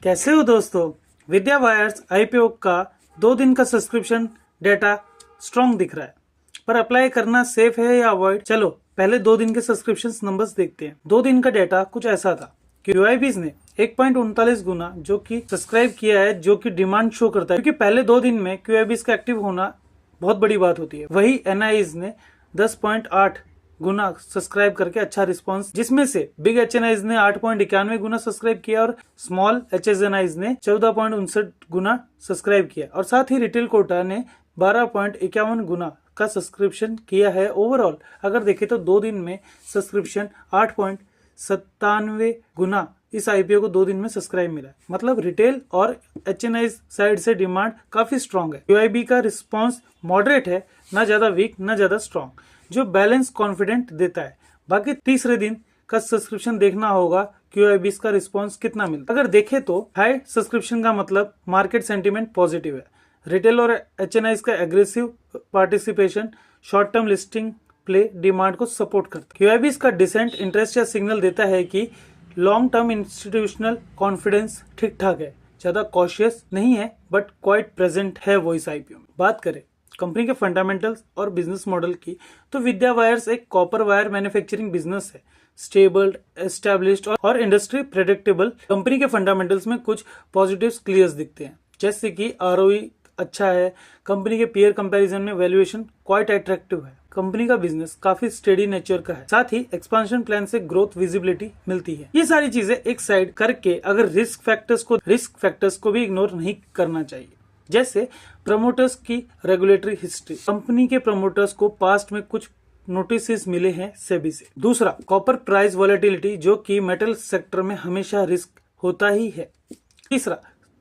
कैसे हो दोस्तों। विद्या वायर्स आईपीओ का 2 दिन का सब्सक्रिप्शन डेटा स्ट्रॉन्ग दिख रहा है, पर अप्लाई करना सेफ है या अवॉइड। चलो पहले 2 दिन के सब्सक्रिप्शन नंबर्स देखते हैं। 2 दिन का डेटा कुछ ऐसा था। क्यूआईबीज ने 1.39 गुना जो कि सब्सक्राइब किया है, जो कि डिमांड शो करता है, क्योंकि पहले 2 दिन में क्यूआईबीज का एक्टिव होना बहुत बड़ी बात होती है। वही एनआईज ने 10.8 गुना सब्सक्राइब करके अच्छा रिस्पांस, जिसमें से बिग एचएनआईज ने 8.91 गुना सब्सक्राइब किया और स्मॉल एचएनआईज ने 14.59 गुना सब्सक्राइब किया, और साथ ही रिटेल कोटा ने 12.51 गुना का सब्सक्रिप्शन किया है। ओवरऑल अगर देखें तो 2 दिन में सब्सक्रिप्शन 8.97 गुना इस आईपीओ को 2 दिन में सब्सक्राइब मिला है। मतलब रिटेल और एचएनआई साइड से डिमांड काफी स्ट्रांग है। क्यूआईबी का रिस्पांस मॉडरेट है, ना ज्यादा वीक ना ज्यादा स्ट्रांग, जो बैलेंस कॉन्फिडेंट देता है। बाकी तीसरे दिन का सब्सक्रिप्शन देखना होगा क्यूआईबी का रिस्पांस कितना मिलता है। अगर देखें तो हाई सब्सक्रिप्शन का मतलब मार्केट सेंटीमेंट पॉजिटिव है। रिटेल और एचएनआई का aggressive participation short term listing play demand को सपोर्ट करता है। क्यूआईबी का डिसेंट इंटरेस्ट या सिग्नल देता है कि लॉन्ग टर्म इंस्टीट्यूशनल कॉन्फिडेंस ठीक ठाक है, ज्यादा कॉशियस नहीं है, बट क्वाइट प्रेजेंट है वो इस आईपीओ में। बात करें कंपनी के फंडामेंटल्स और बिजनेस मॉडल की, तो विद्या वायर्स एक कॉपर वायर मैन्युफैक्चरिंग बिजनेस है। स्टेबल, एस्टेब्लिश्ड और इंडस्ट्री प्रेडिक्टेबल। कंपनी के फंडामेंटल्स में कुछ पॉजिटिव्स क्लियर दिखते हैं, जैसे कि आरओई अच्छा है, कंपनी के पीयर कंपैरिजन में वैल्यूएशन क्वाइट अट्रैक्टिव है, कंपनी का बिजनेस काफी स्टेडी नेचर का है, साथ ही एक्सपेंशन प्लान से ग्रोथ विजिबिलिटी मिलती है। ये सारी चीजें एक साइड करके अगर रिस्क फैक्टर्स को भी इग्नोर नहीं करना चाहिए, जैसे प्रमोटर्स की रेगुलेटरी हिस्ट्री। कंपनी के प्रमोटर्स को पास्ट में कुछ नोटिस मिले हैं सेबी से। दूसरा, कॉपर प्राइस वॉलेटिलिटी, जो कि मेटल सेक्टर में हमेशा रिस्क होता ही है। तीसरा,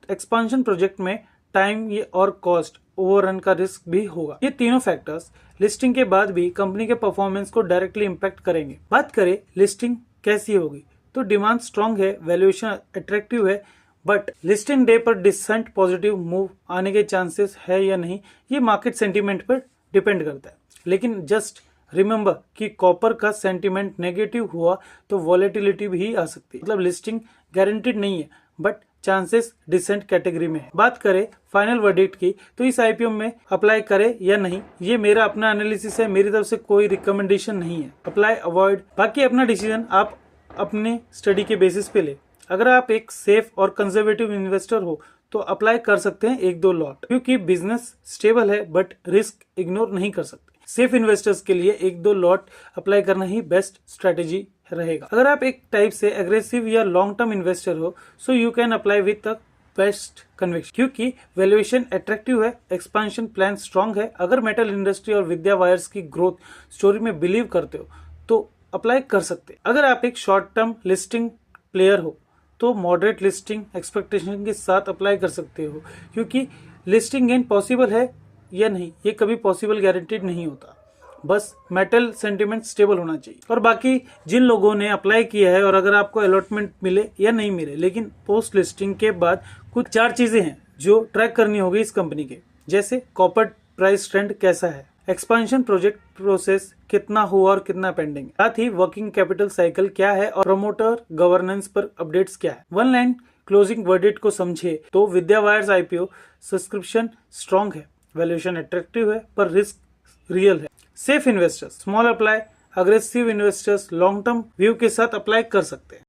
एक्सपांशन प्रोजेक्ट में टाइम और कॉस्ट ओवररन का रिस्क भी होगा। ये तीनों फैक्टर्स लिस्टिंग के बाद भी कंपनी के परफॉर्मेंस को डायरेक्टली इम्पैक्ट करेंगे। बात करें लिस्टिंग कैसी होगी, तो डिमांड स्ट्रांग है, वैल्यूएशन अट्रैक्टिव है, बट लिस्टिंग डे पर डिसेंट पॉजिटिव मूव आने के चांसेस है या नहीं, ये मार्केट सेंटीमेंट पर डिपेंड करता है। लेकिन जस्ट रिमेंबर कि कॉपर का सेंटीमेंट नेगेटिव हुआ तो वॉलेटिलिटी भी आ सकती है। मतलब लिस्टिंग गारंटीड नहीं है, बट चांसेस डिसेंट कैटेगरी में है। बात करें फाइनल वर्डिक्ट की, तो इस आईपीओ में अप्लाई करें या नहीं, ये मेरा अपना एनालिसिस है, मेरी तरफ से कोई रिकमेंडेशन नहीं है। अप्लाई अवॉइड, बाकी अपना डिसीजन आप अपने स्टडी के बेसिस पे ले। अगर आप एक सेफ और कंजर्वेटिव इन्वेस्टर हो तो अप्लाई कर सकते हैं 1-2 लॉट, क्योंकि बिजनेस स्टेबल है, बट रिस्क इग्नोर नहीं कर सकते। सेफ इन्वेस्टर्स के लिए 1-2 लॉट अप्लाई करना ही बेस्ट स्ट्रेटेजी रहेगा। अगर आप एक टाइप से एग्रेसिव या लॉन्ग टर्म इन्वेस्टर हो, so you can apply with the best conviction, क्योंकि वैल्यूएशन अट्रैक्टिव है, एक्सपेंशन प्लान स्ट्रांग है। अगर मेटल इंडस्ट्री और विद्या वायर्स की ग्रोथ स्टोरी में बिलीव करते हो तो अप्लाई कर सकते। अगर आप एक शॉर्ट टर्म लिस्टिंग प्लेयर हो तो मॉडरेट लिस्टिंग एक्सपेक्टेशन के साथ अप्लाई कर सकते हो, क्योंकि लिस्टिंग गेन पॉसिबल है या नहीं ये कभी पॉसिबल गारंटीड नहीं होता। बस मेटल सेंटीमेंट स्टेबल होना चाहिए। और बाकी जिन लोगों ने अप्लाई किया है, और अगर आपको अलॉटमेंट मिले या नहीं मिले, लेकिन पोस्ट लिस्टिंग के बाद कुछ 4 चीजें हैं जो ट्रैक करनी होगी इस कंपनी के, जैसे कॉपर प्राइस ट्रेंड कैसा है, एक्सपेंशन प्रोजेक्ट प्रोसेस कितना हुआ और कितना पेंडिंग है, साथ ही वर्किंग कैपिटल साइकिल क्या है, और प्रमोटर गवर्नेंस पर अपडेट्स क्या है। 1 लाइन क्लोजिंग वर्डिक्ट को समझे तो विद्या वायर्स आईपीओ सब्सक्रिप्शन स्ट्रांग है, वैल्यूएशन अट्रैक्टिव है, पर रिस्क रियल है। Safe investors small apply, aggressive investors long term view के साथ अप्लाई कर सकते हैं।